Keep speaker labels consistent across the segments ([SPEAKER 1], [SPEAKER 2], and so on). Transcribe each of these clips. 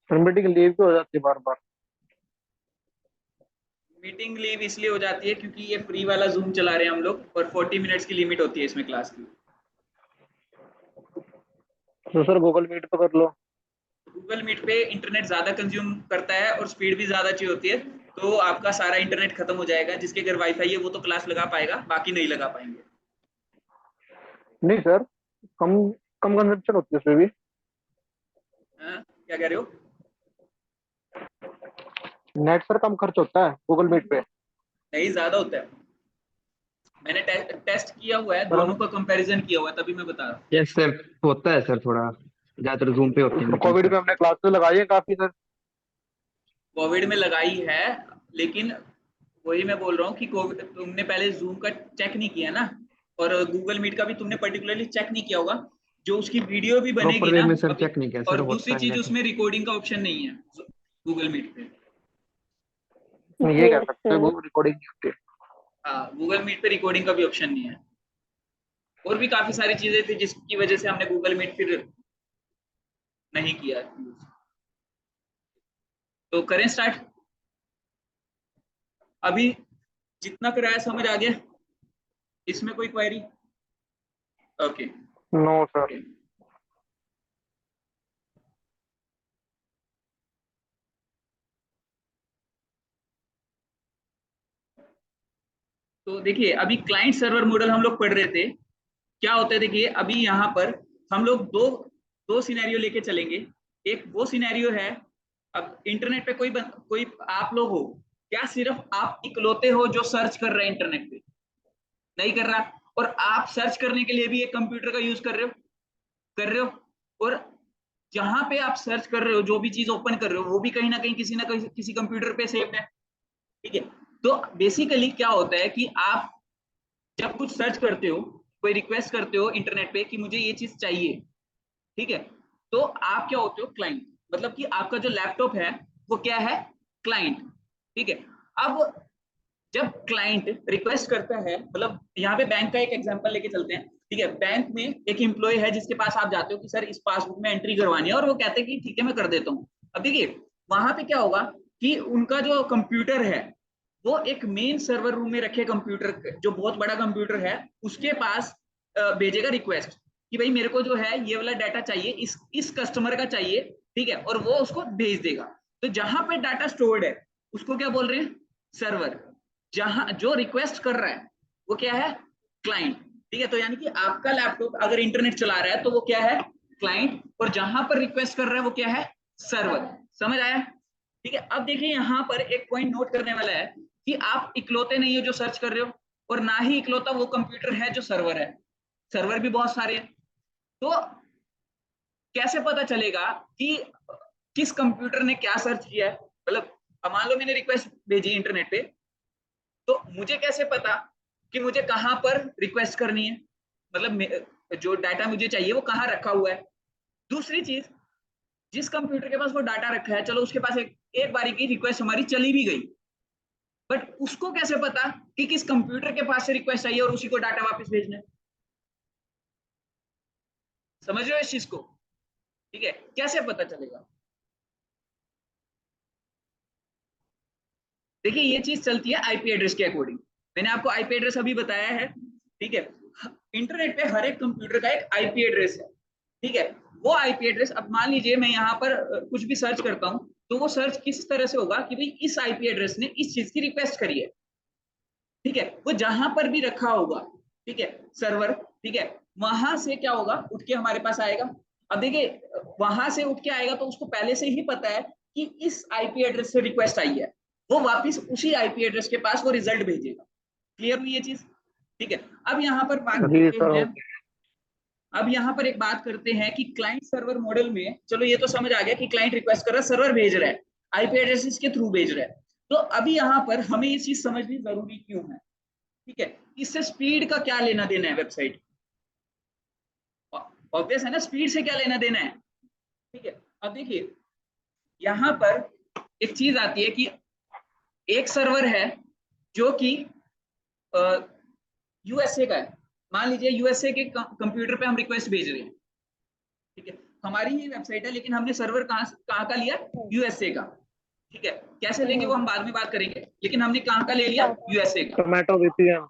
[SPEAKER 1] फिर meeting leave भी हो जाती है बार बार।
[SPEAKER 2] मीटिंग लीव इसलिए हो जाती है क्योंकि ये फ्री वाला जूम चला रहे हैं हम लोग, और 40 मिनट्स की लिमिट होती है इसमें क्लास की।
[SPEAKER 1] तो सर गूगल मीट पे कर लो।
[SPEAKER 2] गूगल मीट पे इंटरनेट ज्यादा कंज्यूम करता है और स्पीड भी ज्यादा चाहिए होती है, तो आपका सारा इंटरनेट खत्म हो जाएगा। जिसके घर वाईफाई है वो तो क्लास लगा पाएगा, बाकी नहीं लगा पाएंगे।
[SPEAKER 1] नहीं सर, कम कम कंजप्शन होती है उसमें भी।
[SPEAKER 2] हाँ, क्या कह रहे हो?
[SPEAKER 1] नेट सर कम खर्च होता है गूगल मीट पे।
[SPEAKER 2] नहीं, ज्यादा होता है। मैंने टेस्ट किया हुआ है,
[SPEAKER 1] सर
[SPEAKER 2] दोनों का कंपैरिजन किया हुआ है, तभी मैं बता रहा हूँ।
[SPEAKER 3] यस सर, होता है सर थोड़ा, ज्यादातर जूम पे होती है
[SPEAKER 1] सर
[SPEAKER 3] मीटिंग
[SPEAKER 1] कोविड
[SPEAKER 3] सर।
[SPEAKER 1] में हमने क्लासेस लगाई है काफी सर।
[SPEAKER 2] कोविड में लगाई है, लेकिन वही मैं बोल रहा हूँ कि कोविड तुमने पहले जूम का चेक नहीं किया ना, और गूगल मीट का भी तुमने पर्टिकुलरली चेक नहीं किया होगा। जो उसकी वीडियो भी
[SPEAKER 3] प्रॉपर
[SPEAKER 2] बनेगी
[SPEAKER 3] वे
[SPEAKER 2] ना
[SPEAKER 3] में सर
[SPEAKER 2] अभी।
[SPEAKER 3] चेक नहीं किया सर,
[SPEAKER 2] और दूसरी
[SPEAKER 3] होता है
[SPEAKER 2] चीज,
[SPEAKER 3] नेट।
[SPEAKER 2] उसमें रिकॉर्डिंग का ऑप्शन नहीं है गूगल मीट पे।
[SPEAKER 1] ये कह सकते हैं वो रिकॉर्डिंग नहीं होती।
[SPEAKER 2] हाँ, गूगल मीट पे रिकॉर्डिंग का भी ऑप्शन नहीं है। और भी काफी सारी चीजें थी जिसकी वजह से हमने गूगल मीट फिर नहीं किया use। तो करें स्टार्ट अभी। जितना कराया समझ आ गया? इसमें कोई क्वेरी? ओके।
[SPEAKER 1] No sir.
[SPEAKER 2] तो देखिए, अभी क्लाइंट सर्वर मॉडल हम लोग पढ़ रहे थे। क्या होता है देखिए, अभी यहाँ पर हम लोग दो दो सिनेरियो लेके चलेंगे। एक वो सिनेरियो है, अब इंटरनेट पे कोई आप लोग हो, क्या सिर्फ आप इकलौते हो जो सर्च कर रहे हैं इंटरनेट पे? नहीं कर रहा। और आप सर्च करने के लिए भी एक कंप्यूटर का यूज कर रहे हो। और जहां पे आप सर्च कर रहे हो, जो भी चीज ओपन कर रहे हो, वो भी कहीं ना कहीं किसी ना कहीं किसी कंप्यूटर पे सेव्ड है। ठीक है। तो बेसिकली क्या होता है कि आप जब कुछ सर्च करते हो, कोई रिक्वेस्ट करते हो इंटरनेट पे कि मुझे ये चीज चाहिए, ठीक है, तो आप क्या होते हो? क्लाइंट। मतलब कि आपका जो लैपटॉप है वो क्या है? क्लाइंट। ठीक है। अब जब क्लाइंट रिक्वेस्ट करता है, मतलब यहाँ पे बैंक का एक एग्जांपल लेके चलते हैं। ठीक है, बैंक में एक एम्प्लॉय है जिसके पास आप जाते हो कि सर इस पासबुक में एंट्री करवानी है, और वो कहते हैं कि ठीक है मैं कर देता हूँ। अब देखिए, वहां पे क्या होगा कि उनका जो कंप्यूटर है वो एक मेन सर्वर रूम में रखे कंप्यूटर, जो बहुत बड़ा कंप्यूटर है, उसके पास भेजेगा रिक्वेस्ट कि भाई मेरे को जो है ये वाला डाटा चाहिए, इस कस्टमर का चाहिए। ठीक है, और वो उसको भेज देगा। तो जहां पे डाटा स्टोर्ड है उसको क्या बोल रहे हैं? सर्वर। जहां जो रिक्वेस्ट कर रहा है वो क्या है? क्लाइंट। ठीक है, तो यानी कि आपका लैपटॉप अगर इंटरनेट चला रहा है तो वो क्या है? क्लाइंट। और जहां पर रिक्वेस्ट कर रहा है वो क्या है? सर्वर। समझ आया? ठीक है। अब देखिए, यहां पर एक पॉइंट नोट करने वाला है कि आप इकलौते नहीं हो जो सर्च कर रहे हो, और ना ही इकलौता वो कंप्यूटर है जो सर्वर है। सर्वर भी बहुत सारे हैं। तो कैसे पता चलेगा कि किस कंप्यूटर ने क्या सर्च किया है? मतलब अब मान लो मैंने रिक्वेस्ट भेजी इंटरनेट पे, तो मुझे कैसे पता कि मुझे कहां पर रिक्वेस्ट करनी है? मतलब जो डाटा मुझे चाहिए वो कहाँ रखा हुआ है। दूसरी चीज, जिस कंप्यूटर के पास वो डाटा रखा है, चलो उसके पास एक बारी की रिक्वेस्ट हमारी चली भी गई, बट उसको कैसे पता कि किस कंप्यूटर के पास से रिक्वेस्ट आई है और उसी को डाटा वापस भेजना है? समझ रहे हो इस चीज को? ठीक है, कैसे पता चलेगा? देखिए, ये चीज चलती है आईपी एड्रेस के अकॉर्डिंग। मैंने आपको आईपी एड्रेस अभी बताया है। ठीक है। इंटरनेट पे हर एक कंप्यूटर का एक आईपी एड्रेस है। ठीक है। वो आईपी एड्रेस, अब मान लीजिए मैं यहाँ पर कुछ भी सर्च करता हूँ, तो वो सर्च किस तरह से होगा कि भाई इस आईपी एड्रेस ने इस चीज की रिक्वेस्ट करी है। ठीक है, वो जहां पर भी रखा होगा, ठीक है, सर्वर, ठीक है, वहां से क्या होगा? उठ के हमारे पास आएगा। अब देखिए, वहां से उठ के आएगा तो उसको पहले से ही पता है कि इस आईपी एड्रेस से रिक्वेस्ट आई है। वो वापस उसी आईपी एड्रेस के पास वो रिजल्ट भेजेगा। क्लियर हुई ये चीज? ठीक है। अब यहाँ पर बात
[SPEAKER 1] जी
[SPEAKER 2] करते
[SPEAKER 1] सर
[SPEAKER 2] हैं।
[SPEAKER 1] हो
[SPEAKER 2] अब यहाँ पर एक बात करते हैं कि क्लाइंट सर्वर मॉडल में, चलो ये तो समझ आ गया कि क्लाइंट रिक्वेस्ट कर रहा है, सर्वर भेज रहा है, आईपी एड्रेस के थ्रू भेज रहा है। तो अभी यहाँ पर हमें ये चीज समझनी जरूरी क्यों है? ठीक है, इससे स्पीड का क्या लेना देना है वेबसाइट? ऑब्वियस है ना, स्पीड से क्या लेना देना है। ठीक है। अब देखिए, यहां पर एक चीज आती है कि एक सर्वर है जो कि यूएसए का है। मान लीजिए यूएसए के कंप्यूटर पे हम रिक्वेस्ट भेज रहे हैं। ठीक है, हमारी ही वेबसाइट है, लेकिन हमने सर्वर कहाँ का लिया, यूएसए का। ठीक है, कैसे लेंगे वो हम बाद में बात करेंगे, लेकिन हमने कहाँ का ले लिया, यूएसए का।
[SPEAKER 1] Tomato VPN.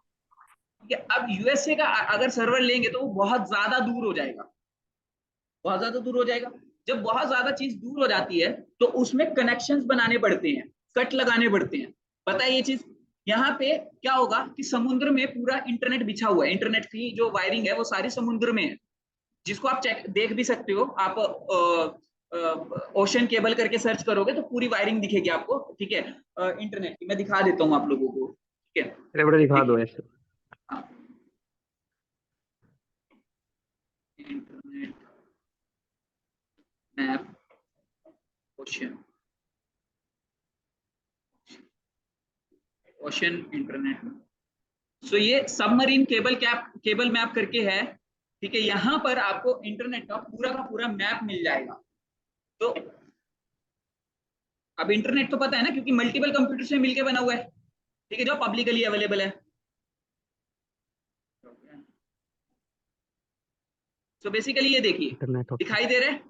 [SPEAKER 2] ठीक है, अब यूएसए का अगर सर्वर लेंगे तो वो बहुत ज्यादा दूर हो जाएगा, बहुत ज्यादा दूर हो जाएगा। जब बहुत ज्यादा चीज दूर हो जाती है तो उसमें कनेक्शंस बनाने पड़ते हैं, कट लगाने पड़ते हैं, पता है ये चीज। यहाँ पे क्या होगा कि समुद्र में पूरा इंटरनेट बिछा हुआ है, इंटरनेट की जो वायरिंग है वो सारी समुद्र में है, जिसको आप चेक देख भी सकते हो। आप ओशन केबल करके सर्च करोगे तो पूरी वायरिंग दिखेगी आपको। ठीक है, इंटरनेट की मैं दिखा देता हूँ आप लोगों को। ठीक है,
[SPEAKER 3] अरे बड़ा दिखा दो ऐसे।
[SPEAKER 2] हाँ, internet map ocean, ocean internet. So ये सबमरीन केबल मैप करके है। ठीक है, यहाँ पर आपको इंटरनेट का पूरा मैप मिल जाएगा। तो अब इंटरनेट तो पता है ना, क्योंकि मल्टीपल कंप्यूटर से मिलके बना हुआ है। ठीक है, जो पब्लिकली अवेलेबल है। सो बेसिकली ये देखिए,
[SPEAKER 3] इंटरनेट
[SPEAKER 2] दिखाई दे रहा है,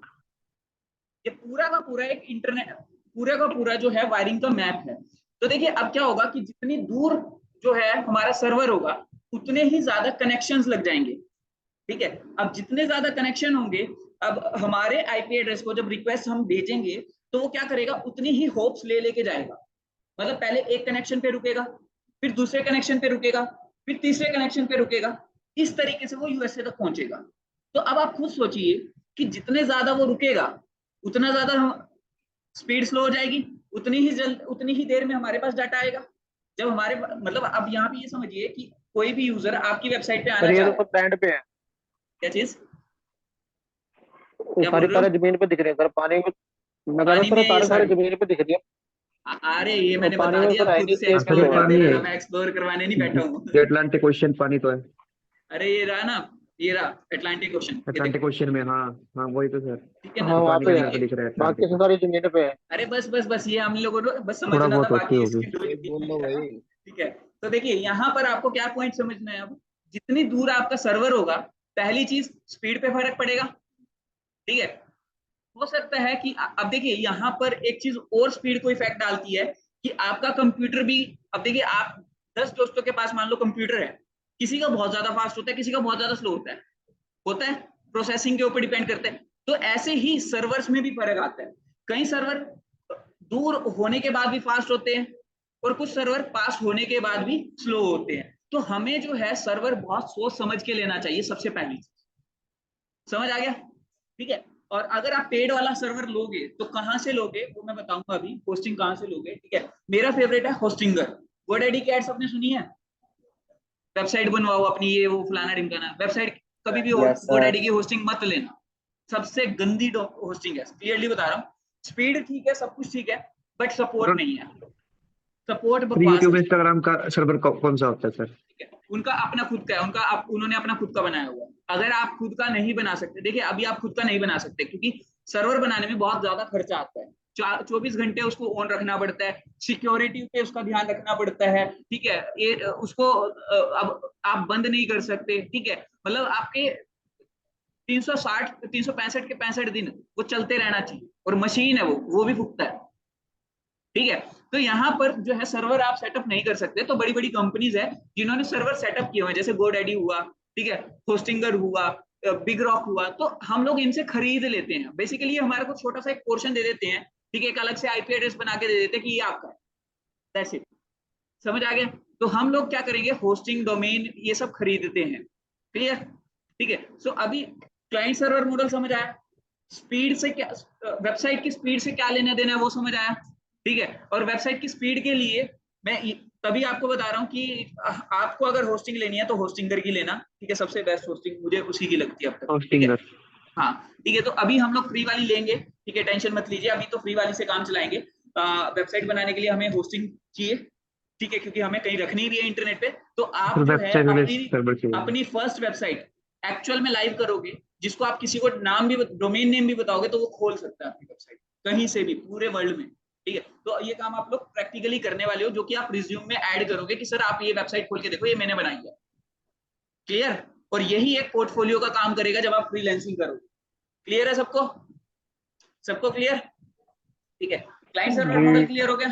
[SPEAKER 2] ये पूरा का पूरा एक इंटरनेट, पूरा का पूरा जो है वायरिंग का मैप है। तो देखिए अब क्या होगा कि जितनी दूर जो है हमारा सर्वर होगा उतने ही ज्यादा कनेक्शंस लग जाएंगे। ठीक है, अब जितने ज्यादा कनेक्शन होंगे, अब हमारे आईपी एड्रेस को जब रिक्वेस्ट हम भेजेंगे तो वो क्या करेगा, उतनी ही होप्स ले लेके जाएगा। मतलब पहले एक कनेक्शन पे रुकेगा, फिर दूसरे कनेक्शन पे रुकेगा, फिर तीसरे कनेक्शन पे रुकेगा, इस तरीके से वो यूएसए तक पहुंचेगा। तो अब आप खुद सोचिए कि जितने ज्यादा वो रुकेगा उतना ज्यादा स्पीड स्लो हो जाएगी, उतनी ही देर में हमारे पास डाटा आएगा। जब हमारे मतलब अब यहाँ पे ये समझिए कि कोई भी यूजर आपकी वेबसाइट पे आना
[SPEAKER 1] सर ये
[SPEAKER 2] चाह
[SPEAKER 1] तो
[SPEAKER 2] रहा है।
[SPEAKER 1] सब लैंड पे है,
[SPEAKER 2] क्या चीज,
[SPEAKER 1] वो
[SPEAKER 2] क्या
[SPEAKER 1] सारी
[SPEAKER 2] बोल रहे
[SPEAKER 1] तारे
[SPEAKER 2] हो?
[SPEAKER 1] जमीन पे दिख रही है सर, पानी में। मैं कह रहा हूँ
[SPEAKER 2] पानी में
[SPEAKER 1] सर
[SPEAKER 2] है ये
[SPEAKER 1] तारे सारे
[SPEAKER 2] सारी।
[SPEAKER 1] जमीन पे दिख रही है।
[SPEAKER 2] अरे ये
[SPEAKER 1] और
[SPEAKER 2] मैंने
[SPEAKER 1] पानी
[SPEAKER 2] बता
[SPEAKER 1] में
[SPEAKER 2] दिया,
[SPEAKER 1] सर
[SPEAKER 2] अब
[SPEAKER 1] है
[SPEAKER 2] खुद
[SPEAKER 1] नहीं,
[SPEAKER 2] से
[SPEAKER 1] तेज
[SPEAKER 3] हाँ,
[SPEAKER 1] फ्लो
[SPEAKER 2] एक्सप्लोर
[SPEAKER 1] हो
[SPEAKER 3] सर
[SPEAKER 1] रहा
[SPEAKER 2] करते
[SPEAKER 1] है।
[SPEAKER 3] पानी है।
[SPEAKER 2] रहना, मैं एक्सप्लोर करवाने नहीं बैठा हूँ।
[SPEAKER 3] अटलांटिक ओशन पानी तो है।
[SPEAKER 2] अरे ये रहा ना, ये रहा अटलांटिक ओशन, ये
[SPEAKER 3] अटलांटिक
[SPEAKER 2] देखो।
[SPEAKER 3] ओशन में, हाँ। हाँ वही तो सर।
[SPEAKER 2] ठीक है ना,
[SPEAKER 1] हाँ
[SPEAKER 3] तो
[SPEAKER 1] वहाँ
[SPEAKER 3] पानी के
[SPEAKER 1] पे
[SPEAKER 3] अंदर
[SPEAKER 1] है,
[SPEAKER 3] तो
[SPEAKER 2] देखिए।
[SPEAKER 3] दिख रहा है
[SPEAKER 1] बाकी
[SPEAKER 3] अटलांटिक
[SPEAKER 1] से
[SPEAKER 3] में।
[SPEAKER 1] सारी जमीन पे है।
[SPEAKER 2] अरे बस ये हम लोगों को बस
[SPEAKER 3] थोड़ा
[SPEAKER 2] समझना था,
[SPEAKER 3] बहुत होती
[SPEAKER 2] बाकी
[SPEAKER 3] होगी।
[SPEAKER 2] इसकी जो
[SPEAKER 4] बोल लो भाई।
[SPEAKER 2] ठीक है। तो देखिए यहाँ पर आपको क्या पॉइंट समझना है, अब जितनी दूर आपका सर्वर होगा, पहली चीज स्पीड पे फर्क पड़ेगा। ठीक है, हो सकता है कि अब देखिए यहाँ पर एक चीज और स्पीड को इफेक्ट डालती है कि आपका कंप्यूटर भी, अब देखिए आप 10 दोस्तों के पास मान लो कंप्यूटर है, किसी का बहुत ज्यादा फास्ट होता है, किसी का बहुत ज्यादा स्लो होता है, प्रोसेसिंग के ऊपर डिपेंड करता है। तो ऐसे ही सर्वर्स में भी फर्क आता है। कई सर्वर दूर होने के बाद भी फास्ट होते हैं और कुछ सर्वर पास होने के बाद भी स्लो होते हैं। तो हमें जो है सर्वर बहुत सोच समझ के लेना चाहिए, सबसे पहली चीज। समझ आ गया? ठीक है, और अगर आप पेड वाला सर्वर लोगे तो कहां से लोगे वो मैं बताऊंगा अभी, होस्टिंग कहां से लोगे। ठीक है, मेरा फेवरेट है होस्टिंगर। गोडैडी की एड्स आपने सुनी है, वेबसाइट बनवाओ अपनी, ये वो फलाना ढिमकाना वेबसाइट, कभी भी
[SPEAKER 4] यस सर।
[SPEAKER 2] गोडैडी की होस्टिंग मत लेना, सबसे गंदी होस्टिंग है, क्लियरली बता रहा हूँ। स्पीड ठीक है, सब कुछ ठीक है, बट सपोर्ट नहीं है, सपोर्ट
[SPEAKER 3] फिर
[SPEAKER 2] बकवास
[SPEAKER 3] यूट्यूब
[SPEAKER 2] है।
[SPEAKER 3] इंस्टाग्राम का सर्वर कौन सा होता है सर?
[SPEAKER 2] ठीक है, उनका अपना खुद का है, उन्होंने अपना खुद का बनाया हुआ है। अगर आप खुद का नहीं बना सकते, देखिए अभी आप खुद का नहीं बना सकते क्योंकि सर्वर बनाने में बहुत ज्यादा खर्चा आता है, 24 घंटे उसको ऑन रखना पड़ता है, सिक्योरिटी पे उसका ध्यान रखना पड़ता है। ठीक है, ये उसको अब आप बंद नहीं कर सकते। ठीक है, मतलब आपके 360 365 के 65 दिन वो चलते रहना चाहिए, और मशीन है वो भी फूकता है। ठीक है, तो यहाँ पर जो है सर्वर आप सेटअप नहीं कर सकते, तो बड़ी बड़ी कंपनीज है जिन्होंने सर्वर सेटअप किए हुए हैं, जैसे गोडैडी हुआ, ठीक है, होस्टिंगर हुआ, बिग रॉक हुआ, तो हम लोग इनसे खरीद लेते हैं। बेसिकली हमारे को छोटा सा एक पोर्शन दे देते हैं, ठीक है, एक अलग से आईपी एड्रेस बना के दे देते हैं कि ये आपका है, दैट्स इट। समझ आ गया? तो हम लोग क्या करेंगे, होस्टिंग डोमेन ये सब खरीदते हैं। क्लियर? ठीक है, सो अभी क्लाइंट सर्वर मॉडल समझ आया, स्पीड से क्या, वेबसाइट की स्पीड से क्या लेना देना है वो समझ आया। ठीक है, और वेबसाइट की स्पीड के लिए मैं तभी आपको बता रहा हूँ कि आपको अगर होस्टिंग लेनी है तो होस्टिंगर की लेना। ठीक है, सबसे बेस्ट होस्टिंग मुझे उसी की लगती है अब तक। ठीक है,
[SPEAKER 3] होस्टिंगर।
[SPEAKER 2] हाँ ठीक है, तो अभी हम लोग फ्री वाली लेंगे। ठीक है, टेंशन मत लीजिए, अभी तो फ्री वाली से काम चलाएंगे। वेबसाइट बनाने के लिए हमें होस्टिंग चाहिए, ठीक है, क्योंकि हमें कहीं रखनी भी है इंटरनेट पे। तो आप जो है
[SPEAKER 3] वेबसाइट वाले
[SPEAKER 2] अपनी
[SPEAKER 3] सर्वर चाहिए।
[SPEAKER 2] अपनी फर्स्ट वेबसाइट एक्चुअल में लाइव करोगे, जिसको आप किसी को नाम भी, डोमेन नेम भी बताओगे तो वो खोल सकता है अपनी वेबसाइट कहीं से भी पूरे वर्ल्ड में। ठीक है, तो ये काम आप लोग प्रैक्टिकली करने वाले हो, जो कि आप रिज्यूम में ऐड करोगे कि सर आप ये वेबसाइट खोल के देखो, ये मैंने बनाई है। क्लियर? और यही एक पोर्टफोलियो का काम करेगा जब आप फ्रीलांसिंग करोगे। क्लियर है सबको? सबको क्लियर? ठीक है, क्लाइंट सर्वर
[SPEAKER 1] जी।
[SPEAKER 2] मॉडल क्लियर हो गया।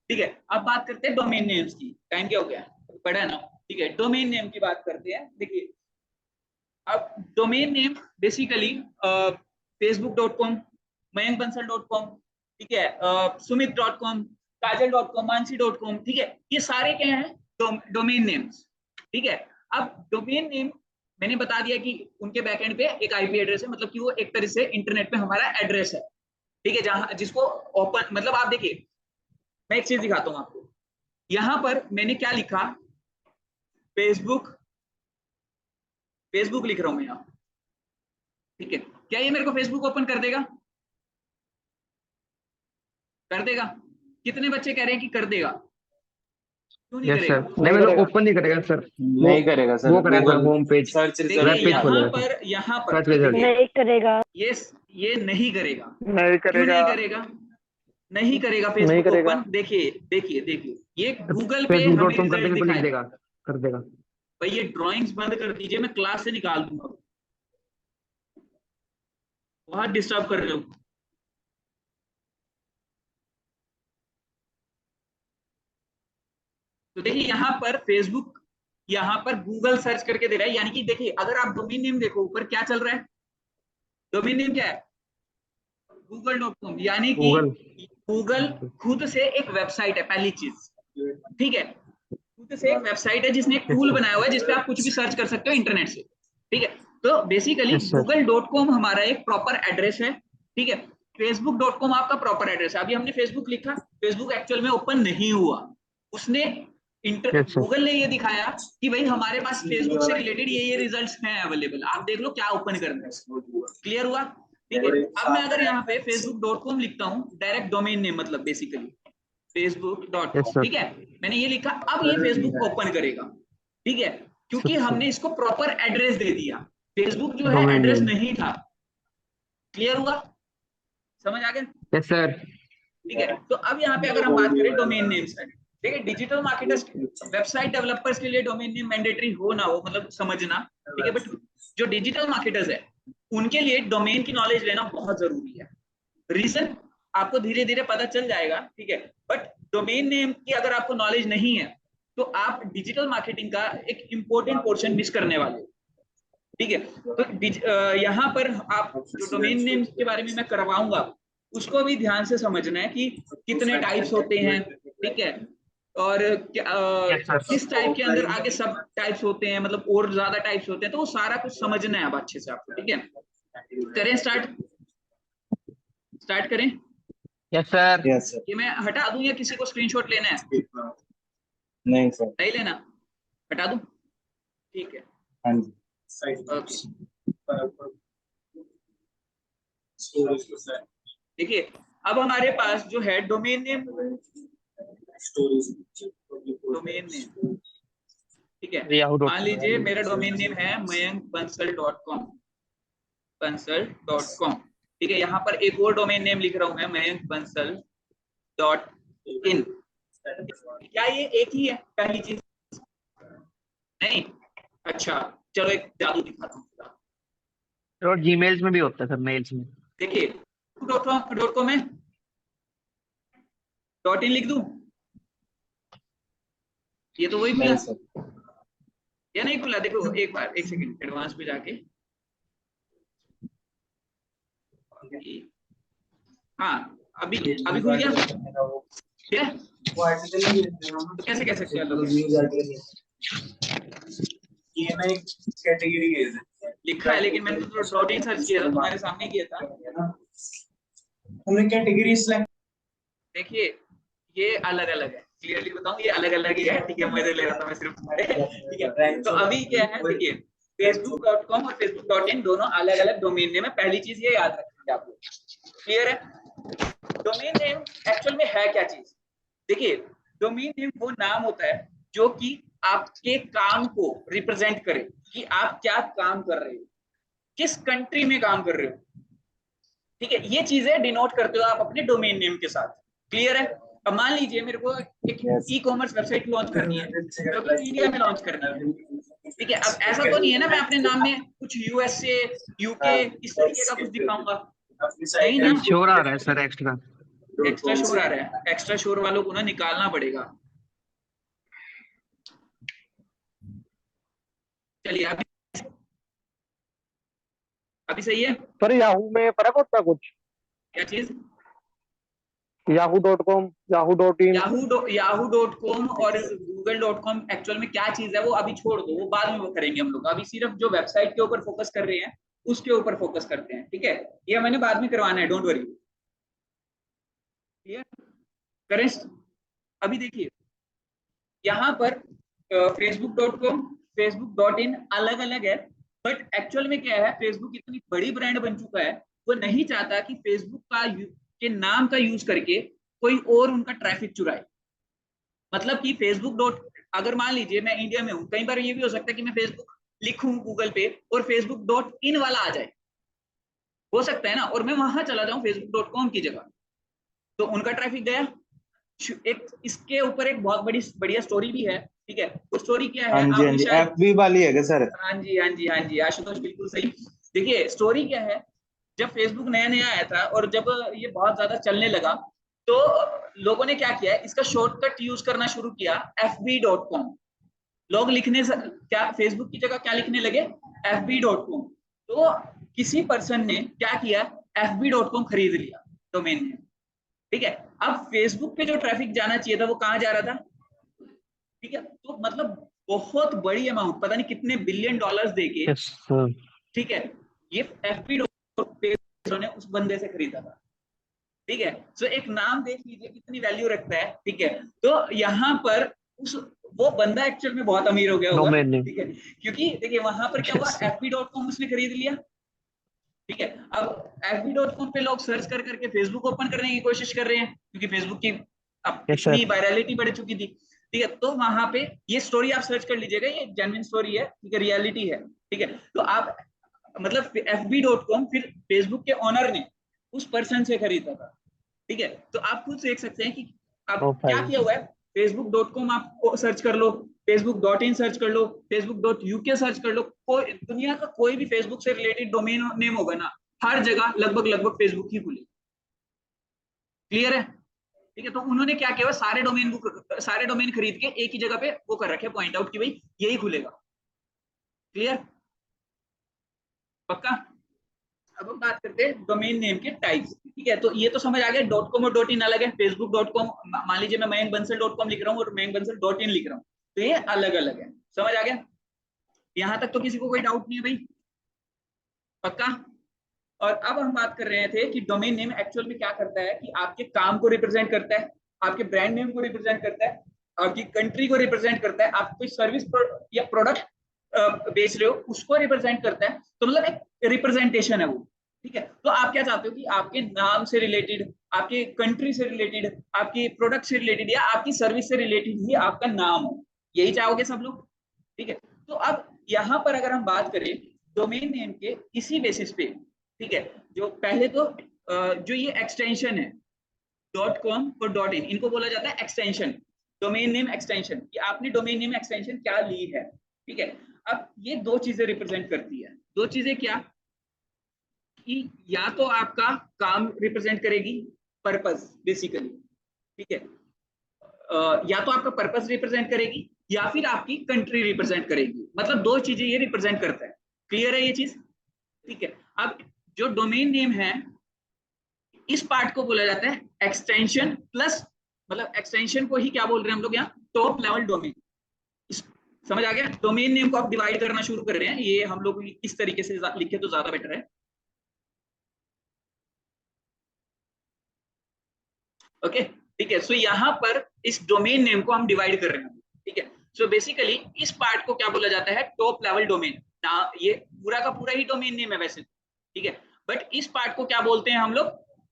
[SPEAKER 2] ठीक है, अब बात करते हैं डोमेन नेम्स की। टाइम क्या हो गया, पढ़ा है ना? ठीक है, डोमेन नेम की बात करते हैं। देखिए, अब domain name basically facebook.com, mayankbansal.com, ठीक है, sumit.com, kajal.com, mansi.com, ठीक है, ये सारे क्या हैं, डोमेन नेम्स। ठीक है, अब डोमेन नेम मैंने बता दिया कि उनके बैकएंड पे एक आईपी एड्रेस है, मतलब कि वो एक तरह से इंटरनेट पे हमारा एड्रेस है। ठीक है, जहां जिसको ओपन, मतलब आप देखिए, मैं एक चीज दिखाता हूं आपको। यहां पर मैंने क्या लिखा, फेसबुक, फेसबुक लिख रहा हूं मैं यहाँ। ठीक है, क्या ये मेरे को फेसबुक ओपन कर देगा? कर देगा? कितने बच्चे कह रहे हैं कि कर देगा? क्यों नहीं
[SPEAKER 3] यस
[SPEAKER 2] करेगा?
[SPEAKER 3] सर, नहीं
[SPEAKER 1] नहीं
[SPEAKER 3] मतलब
[SPEAKER 1] करेगा।
[SPEAKER 3] ओपन नहीं करेगा सर, वो
[SPEAKER 4] नहीं करेगा सर,
[SPEAKER 3] वो करेगा sir,
[SPEAKER 4] Google
[SPEAKER 3] home page,
[SPEAKER 4] search
[SPEAKER 2] देखिए
[SPEAKER 4] रिजल्ट
[SPEAKER 3] वेब पेज
[SPEAKER 4] दिखाएगा।
[SPEAKER 2] यहाँ पर
[SPEAKER 3] सर्च रिजल्ट।
[SPEAKER 2] देखिए,
[SPEAKER 5] नहीं करेगा।
[SPEAKER 2] ये नहीं करेगा।
[SPEAKER 1] नहीं
[SPEAKER 2] क्यों
[SPEAKER 1] करेगा।
[SPEAKER 2] नहीं करेगा? नहीं करेगा
[SPEAKER 1] नहीं
[SPEAKER 2] फेसबुक
[SPEAKER 1] करेगा।
[SPEAKER 2] ओपन। देखिए देखिए देखिए, ये गूगल पे
[SPEAKER 3] फेसबुक
[SPEAKER 2] हमें
[SPEAKER 3] डॉट कॉम कर
[SPEAKER 2] रिजल्ट
[SPEAKER 3] देंगे तो लिख
[SPEAKER 2] दिखाएगा।
[SPEAKER 3] देगा, कर देगा।
[SPEAKER 2] भाई ये ड्राइंग्स बंद कर दीजिए, मैं क्लास से निकाल दूंगा, बहुत डिस्टर्ब कर रहे हो। तो देखिए यहाँ पर फेसबुक, यहाँ पर गूगल सर्च करके दे रहा है, यानी कि देखिए अगर आप डोमेन नेम देखो ऊपर क्या चल रहा है, डोमेन नेम क्या है, google.com, यानी कि
[SPEAKER 3] गूगल
[SPEAKER 2] गूगल खुद से एक वेबसाइट है, पहली चीज। ठीक है, खुद से एक वेबसाइट है जिसने एक टूल बनाया हुआ है जिसपे आप कुछ भी सर्च कर सकते हो इंटरनेट से। ठीक है, तो बेसिकली
[SPEAKER 3] यस सर।
[SPEAKER 2] google.com हमारा एक प्रॉपर एड्रेस है। ठीक है, facebook.com आपका प्रॉपर एड्रेस है। अभी हमने फेसबुक लिखा, फेसबुक एक्चुअल में ओपन नहीं हुआ, उसने
[SPEAKER 3] यस सर।
[SPEAKER 2] गूगल ने ये दिखाया कि भाई हमारे पास फेसबुक से रिलेटेड ये रिजल्ट्स हैं अवेलेबल, आप देख लो क्या ओपन करना है। क्लियर हुआ? ठीक है, अब मैं अगर यहाँ पे facebook.com लिखता हूँ, डायरेक्ट डोमेन नेम मतलब बेसिकली
[SPEAKER 3] यस
[SPEAKER 2] facebook.com,
[SPEAKER 3] सर।
[SPEAKER 2] ठीक है, मैंने ये लिखा, अब ये फेसबुक ओपन करेगा। ठीक है, क्योंकि हमने इसको प्रॉपर एड्रेस दे दिया, फेसबुक जो है
[SPEAKER 3] डोमेन
[SPEAKER 2] एड्रेस
[SPEAKER 3] नेम।
[SPEAKER 2] नहीं था। क्लियर हुआ? समझ आ गया?
[SPEAKER 3] Yes sir.
[SPEAKER 2] ठीक है, तो अब यहाँ पे अगर हम बात करें डोमेन नेम्स की, देखिए डिजिटल मार्केटर्स, वेबसाइट डेवलपर्स के लिए डोमेन नेम मैंडेटरी हो ना हो, मतलब समझना, ठीक है, बट जो डिजिटल मार्केटर्स है उनके लिए डोमेन की नॉलेज लेना बहुत जरूरी है। रीजन आपको धीरे धीरे पता चल जाएगा। ठीक है, बट डोमेन नेम की अगर आपको नॉलेज नहीं है तो आप डिजिटल मार्केटिंग का एक इंपॉर्टेंट पोर्शन मिस करने वाले हो। ठीक है, तो यहाँ पर आप जो डोमेन नेम के बारे में मैं करवाऊंगा उसको भी ध्यान से समझना है कि कितने टाइप्स होते हैं। ठीक है, और किस टाइप के अंदर आगे सब टाइप्स होते हैं, मतलब और ज्यादा टाइप्स होते हैं, तो वो सारा कुछ समझना है अब अच्छे से आपको। ठीक है, करें स्टार्ट? स्टार्ट करें?
[SPEAKER 3] Yes sir.
[SPEAKER 4] Yes sir.
[SPEAKER 2] ये मैं हटा दूं या किसी को स्क्रीनशॉट लेना है?
[SPEAKER 4] नहीं सर।
[SPEAKER 2] नहीं लेना, हटा दूं? ठीक है,
[SPEAKER 4] हाँ जी।
[SPEAKER 2] देखिए अब हमारे पास जो है डोमेन नेम, डोमेन नेम, ठीक है, मान लीजिए मेरा डोमेन नेम है mayankbansal.com, bansal.com। ठीक है, यहाँ पर एक और डोमेन नेम लिख रहा हूं मैं, mayankbansal.in। क्या ये एक ही है? पहली चीज नहीं। अच्छा, चलो एक जादू दिखाता हूँ।
[SPEAKER 3] और जीमेल्स में भी होता है सर, मेल्स में।
[SPEAKER 2] देखिए .com में .in लिख दूं, ये तो वही खुला
[SPEAKER 4] नहीं सर।
[SPEAKER 2] या नहीं खुला? देखो एक बार, एक सेकंड, एडवांस पे जाके, हाँ अभी अभी खुल गया। ठीक है, तो कैसे कह सकते हैं लिखा है, लेकिन मैंने तो .in सर्च किया था, तुम्हारे सामने किया था।
[SPEAKER 4] हमने कैटेगरी सिलेक्ट।
[SPEAKER 2] देखिए ये अलग अलग है, क्लियरली बताऊं, ये अलग अलग ही है। ठीक है, मजे ले रहा था मैं सिर्फ तुम्हारे। ठीक है, तो अभी क्या है, देखिए facebook.com और facebook.in दोनों अलग अलग डोमेन नेम है। पहली चीज ये याद रखेंगे आप लोग। क्लियर है? डोमेन नेम एक्चुअल में है क्या चीज? देखिए डोमेन नेम वो नाम होता है जो कि आपके काम को रिप्रेजेंट करे कि आप क्या काम कर रहे हो, किस कंट्री में काम कर रहे हो। ठीक है, ये चीजें डिनोट करते हो आप अपने डोमेन नेम के साथ। क्लियर है? अब मान लीजिए मेरे को एक ई कॉमर्स वेबसाइट लॉन्च करनी है जो कि इंडिया में लॉन्च करनी है। ठीक है, अब ऐसा तो नहीं है ना मैं अपने नाम में कुछ यूएसए यूके इस तरीके का कुछ दिखाऊंगा? नहीं ना,
[SPEAKER 3] शोर आ रहा है सर एक्स्ट्रा।
[SPEAKER 2] एक्स्ट्रा शोर आ रहा है। एक्स्ट्रा शोर वालों को ना निकालना पड़ेगा। चलिए अभी सही है?
[SPEAKER 1] सर याहू में फर्क होता है कुछ?
[SPEAKER 2] क्या चीज?
[SPEAKER 1] yahoo.com, yahoo.in?
[SPEAKER 2] yahoo.com और google.com एक्चुअल में क्या चीज है वो अभी छोड़ दो, वो बाद में वो करेंगे हम लोग। अभी सिर्फ जो वेबसाइट के ऊपर फोकस कर रहे हैं उसके ऊपर फोकस करते हैं, ठीक है? ये मैंने बाद में करवाना है, डोंट वरी। करें? अभी देखिए यहाँ पर facebook.com, facebook.in अलग अलग है, बट एक्चुअल में क्या है, फेसबुक इतनी बड़ी ब्रांड बन चुका है, वो नहीं चाहता कि फेसबुक के नाम का यूज करके कोई और उनका ट्रैफिक चुराए। मतलब कि अगर मान लीजिए मैं इंडिया में हूँ, कई बार ये भी हो सकता है कि मैं फेसबुक लिखूं गूगल पे और facebook.in वाला आ जाए, हो सकता है ना, और मैं वहां चला जाऊं facebook.com की जगह, तो उनका ट्रैफिक गया। एक इसके ऊपर एक बहुत बड़ी बढ़िया स्टोरी भी है, ठीक है? वो स्टोरी क्या है?
[SPEAKER 4] हाँ जी, एफबी वाली है क्या सर?
[SPEAKER 2] हाँ जी आशुतोष, बिल्कुल सही। देखिए स्टोरी क्या है, जब फेसबुक नया नया आया था और जब ये बहुत ज्यादा चलने लगा, तो लोगों ने क्या किया, इसका शॉर्टकट यूज करना शुरू किया, fb.com। लोग लिखने से क्या, फेसबुक की जगह क्या लिखने लगे, fb.com। तो किसी पर्सन ने क्या किया, fb.com खरीद लिया डोमेन नेम, ठीक है? अब फेसबुक पे जो ट्रैफिक जाना चाहिए था वो कहां जा रहा था, ठीक है? तो मतलब बहुत बड़ी अमाउंट, पता नहीं कितने बिलियन डॉलर्स देके, ठीक है, ये fb.com ने उस बंदे से खरीदा था, ठीक है? सो एक नाम देख लीजिए कितनी वैल्यू रखता है, ठीक है? तो यहाँ पर वो बंदा एक्चुअल में बहुत अमीर हो गया होगा, ठीक है? क्योंकि देखिए वहां पर क्या हुआ, fb.com उसने खरीद लिया, ठीक है? अब fb.com पे लोग सर्च कर करके फेसबुक ओपन करने की कोशिश कर रहे हैं, क्योंकि फेसबुक की अब इतनी वायरलिटी बढ़ चुकी थी, ठीक है? तो वहां पे ये स्टोरी आप सर्च कर लीजिएगा, ये जेन्युइन स्टोरी है, ठीक है, रियलिटी है, ठीक है? तो आप मतलब fb.com फिर फेसबुक के ओनर ने उस पर्सन से खरीदा था, ठीक है? तो आप खुद देख सकते हैं कि अब क्या किया हुआ है, facebook.com आप सर्च कर लो, facebook.in सर्च कर लो, facebook.uk सर्च कर लो, कोई दुनिया का कोई भी फेसबुक से रिलेटेड डोमेन नेम होगा ना, हर जगह लगभग फेसबुक ही खुले। क्लियर है? ठीक है? तो उन्होंने क्या किया, सारे डोमेन खरीद के एक ही जगह पे वो कर रखे, पॉइंट आउट कि भाई यही खुलेगा। क्लियर? पक्का? अब हम बात करते हैं डोमेन नेम के टाइप्स, ठीक है? तो ये तो समझ आ गया, .com और .in अलग है। facebook.com मान लीजिए मैं mayank.bansal.com लिख रहा हूँ और mayank.bansal.in लिख रहा हूँ, तो ये अलग अलग है। समझ आ गया? यहां तक तो किसी को कोई डाउट नहीं है भाई? पक्का? और अब हम बात कर रहे थे कि डोमेन नेम एक्चुअल में क्या करता है, कि आपके काम को रिप्रेजेंट करता है, आपके ब्रांड नेम को रिप्रेजेंट करता है, आपकी कंट्री को रिप्रेजेंट करता है, आप कोई सर्विस या प्रोडक्ट बेच रहे हो उसको रिप्रेजेंट करता है। तो मतलब एक रिप्रेजेंटेशन है वो, ठीक है? तो आप क्या चाहते हो कि आपके नाम से रिलेटेड, आपके कंट्री से रिलेटेड, आपकी प्रोडक्ट से रिलेटेड या आपकी सर्विस से रिलेटेड ही आपका नाम हो, यही चाहोगे सब लोग, ठीक है? तो अब यहाँ पर अगर हम बात करें डोमेन नेम के इसी बेसिस पे, ठीक है, जो पहले तो जो ये एक्सटेंशन है .com और .in, इनको बोला जाता है एक्सटेंशन, डोमेन नेम एक्सटेंशन, कि आपने डोमेन नेम एक्सटेंशन क्या ली है, ठीक है? अब ये दो चीजें रिप्रेजेंट करती है। दो चीजें क्या, कि या तो आपका काम रिप्रेजेंट करेगी, पर्पस बेसिकली, ठीक है? या तो आपका पर्पस रिप्रेजेंट करेगी या फिर आपकी कंट्री रिप्रेजेंट करेगी, मतलब दो चीजें ये रिप्रेजेंट करता है। क्लियर है ये चीज? ठीक है। अब जो डोमेन नेम है, इस पार्ट को बोला जाता है एक्सटेंशन प्लस, मतलब एक्सटेंशन को ही क्या बोल रहे हैं हम लोग यहाँ, टॉप लेवल डोमेन। समझ आ गया? डोमेन नेम को आप डिवाइड करना शुरू कर रहे हैं, ये हम लोग इस तरीके से लिखे तो ज्यादा बेटर है। ओके, ठीक है। सो यहाँ पर इस डोमेन नेम को हम डिवाइड कर रहे हैं, ठीक है? सो बेसिकली इस पार्ट को क्या बोला जाता है, टॉप लेवल डोमेन। ये पूरा का पूरा ही डोमेन नेम है वैसे, ठीक है, बट इस पार्ट को क्या बोलते हैं हम लोग,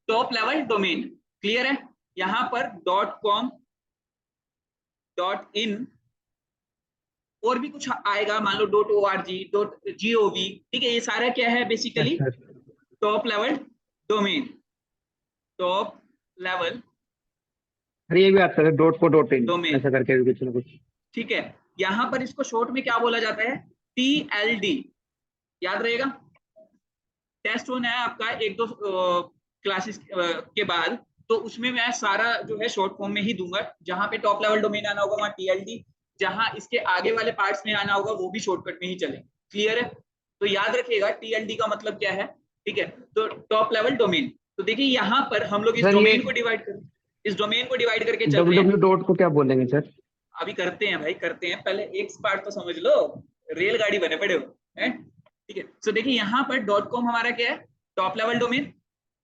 [SPEAKER 2] टॉप लेवल डोमेन। क्लियर है? यहाँ पर .com, .in और भी कुछ आएगा, मान लो .org, .gov, ठीक है? ये सारा क्या है basically, top level domain, top level
[SPEAKER 3] अरे ये भी आता है .co.in
[SPEAKER 2] डोमेन,
[SPEAKER 3] ऐसा करके भी कुछ ना कुछ।
[SPEAKER 2] ठीक है? यहाँ पर इसको शॉर्ट में क्या बोला जाता है, TLD, याद रहेगा। टेस्ट 1 है आपका 1-2 क्लासेस के बाद, तो उसमें मैं सारा जो है शॉर्ट फॉर्म में ही दूंगा। जहां पे टॉप लेवल डोमेन आना होगा वहां टीएलडी, जहां इसके आगे वाले पार्ट्स में आना होगा वो भी शॉर्टकट में ही चलेंगे। क्लियर है? तो याद रखिएगा टीएलडी का मतलब क्या है। ठीक है, तो टॉप लेवल डोमेन। तो देखिए यहाँ पर हम लोग इस
[SPEAKER 3] सर, ये
[SPEAKER 2] डोमेन को डिवाइड कर इस डोमेन को डिवाइड करके चल रहे हैं।
[SPEAKER 3] डब्ल्यू डॉट को क्या बोलेंगे सर?
[SPEAKER 2] अभी करते हैं भाई, करते हैं, पहले एक पार्ट तो समझ लो, रेलगाड़ी बने पड़े हो हैं। ठीक है, सो देखिए यहाँ पर डॉट कॉम हमारा क्या है, टॉप लेवल डोमेन।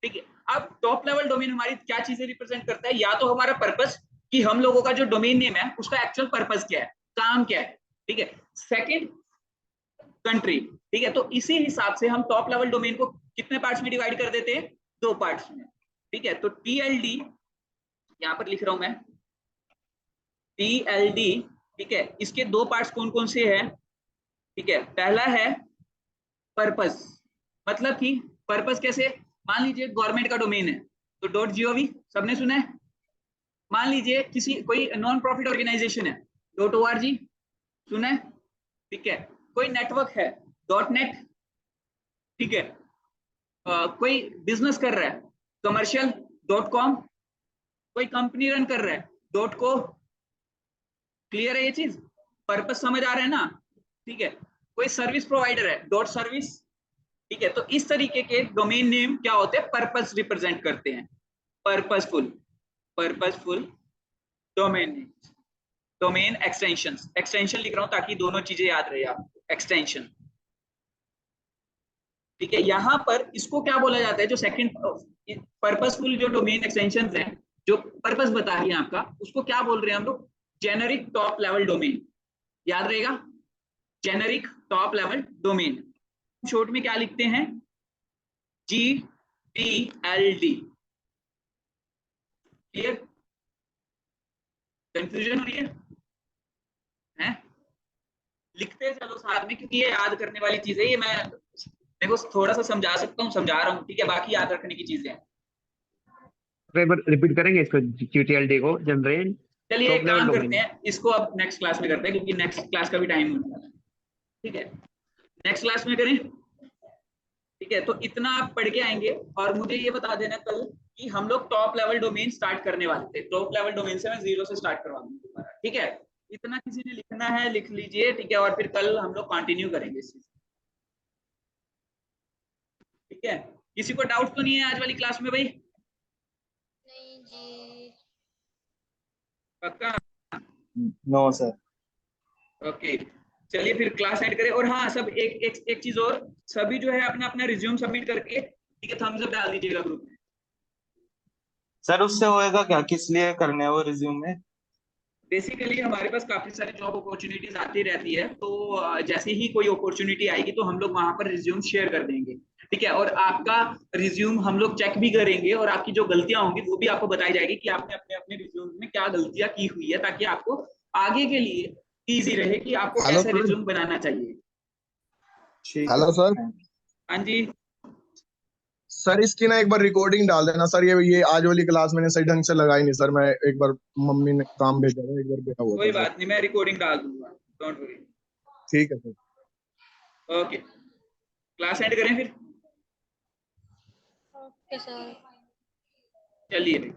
[SPEAKER 2] ठीक है, अब टॉप लेवल डोमेन हमारी क्या चीजें रिप्रेजेंट करता है, या तो हमारा पर्पस कि हम लोगों का जो डोमेन नेम है उसका एक्चुअल पर्पस क्या है, काम क्या है। ठीक है, सेकंड कंट्री। ठीक है, तो इसी हिसाब से हम टॉप लेवल डोमेन को कितने पार्ट्स में डिवाइड कर देते हैं, 2 पार्ट्स में। ठीक है, तो टीएलडी यहां पर लिख रहा हूं मैं, टीएलडी। ठीक है, इसके 2 पार्ट्स कौन कौन से हैं। ठीक है, पहला है पर्पस, मतलब कि पर्पस कैसे, मान लीजिए गवर्नमेंट का डोमेन है तो .gov सबने सुना है। मान लीजिए किसी कोई नॉन प्रॉफिट ऑर्गेनाइजेशन है, .org सुना है। ठीक है, कोई नेटवर्क है .net। ठीक है, कोई बिजनेस कर रहा है कमर्शियल .com, कोई कंपनी रन कर रहा है .co। क्लियर है ये चीज, पर्पस समझ आ रहा है ना। ठीक है, कोई सर्विस प्रोवाइडर है .service। ठीक है, तो इस तरीके के डोमेन नेम क्या होते हैं, पर्पस रिप्रेजेंट करते हैं। Purposeful domain name, domain extension लिख रहा हूं ताकि दोनों चीजें याद रहे आपको, एक्सटेंशन। ठीक है, यहां पर इसको क्या बोला जाता है, जो सेकंड पर्पसफुल जो डोमेन एक्सटेंशन है, जो पर्पस बता रही है आपका, उसको क्या बोल रहे हैं हम लोग, जेनेरिक टॉप लेवल डोमेन। याद रहेगा, generic top level domain, short में क्या लिखते हैं, GTLD। क्लियर, कंफ्यूजन हो रही है? लिखते चलो साथ में, क्योंकि ये याद करने वाली चीज है, ये मैं देखो थोड़ा सा समझा सकता हूँ, समझा रहा हूँ। ठीक है, बाकी याद रखने की चीजें हैं।
[SPEAKER 3] एक बार रिपीट करेंगे इसको, GTLD को, जनरल
[SPEAKER 2] चलिए
[SPEAKER 3] टॉप
[SPEAKER 2] एक
[SPEAKER 3] लेवल
[SPEAKER 2] काम करते
[SPEAKER 3] डोमेन।
[SPEAKER 2] हैं, इसको अब नेक्स्ट क्लास में करते हैं, क्योंकि नेक्स्ट क्लास का भी टाइम होने वाला है। ठीक है, नेक्स्ट क्लास में करें। ठीक है, तो इतना आप पढ़ के आएंगे और मुझे ये बता देना कल कि हम लोग टॉप लेवल डोमेन स्टार्ट करने वाले थे। टॉप लेवल डोमेन से मैं 0 से स्टार्ट करवा दूंगा। ठीक है, इतना किसी ने लिखना है लिख लीजिए। ठीक है, और फिर कल हम लोग कंटिन्यू करेंगे इस चीज। ठीक है, किसी को डाउट तो नहीं है आज वाली क्लास में भाई?
[SPEAKER 5] नहीं जी।
[SPEAKER 2] पक्का?
[SPEAKER 4] No sir.
[SPEAKER 2] ओके, चलिए फिर क्लास एंड करें। और हाँ, सब एक चीज और, सभी जो है अपना अपना रिज्यूम सबमिट करके, ठीक है, थम्स अप डाल दीजिएगा ग्रुप में।
[SPEAKER 4] सर उससे होएगा क्या, किस लिए करने हैं वो रिज्यूम में?
[SPEAKER 2] बेसिकली हमारे पास काफी सारी जॉब अपॉर्चुनिटीज आती रहती है, तो जैसे ही कोई अपॉर्चुनिटी आएगी तो हम लोग वहां पर रिज्यूम शेयर कर देंगे। ठीक है, और आपका रिज्यूम हम लोग चेक भी करेंगे, और आपकी जो गलतियां होंगी वो भी आपको बताई जाएगी कि आपने अपने अपने रिज्यूम में क्या गलतियां की हुई है, ताकि आपको आगे के लिए इजी रहे कि आपको
[SPEAKER 6] हेलो
[SPEAKER 2] कैसे
[SPEAKER 6] सर।
[SPEAKER 2] रिज्यूम बनाना चाहिए।
[SPEAKER 4] ठीक है
[SPEAKER 6] हेलो सर।
[SPEAKER 2] हाँ जी,
[SPEAKER 6] सर इसकी ना एक बार रिकॉर्डिंग डाल देना सर, ये आज वाली क्लास मैंने सही ढंग से लगाई नहीं सर। मैं एक बार, मम्मी ने काम भेजा था, एक बार बेटा हुआ
[SPEAKER 2] कोई
[SPEAKER 6] था सर।
[SPEAKER 2] बात नहीं, मैं रिकॉर्डिंग डाल दूंगा, डोंट वरी।
[SPEAKER 6] ठीक है सर।
[SPEAKER 2] ओके, क्लास एंड करें फिर।
[SPEAKER 5] Okay sir.
[SPEAKER 2] चलिए।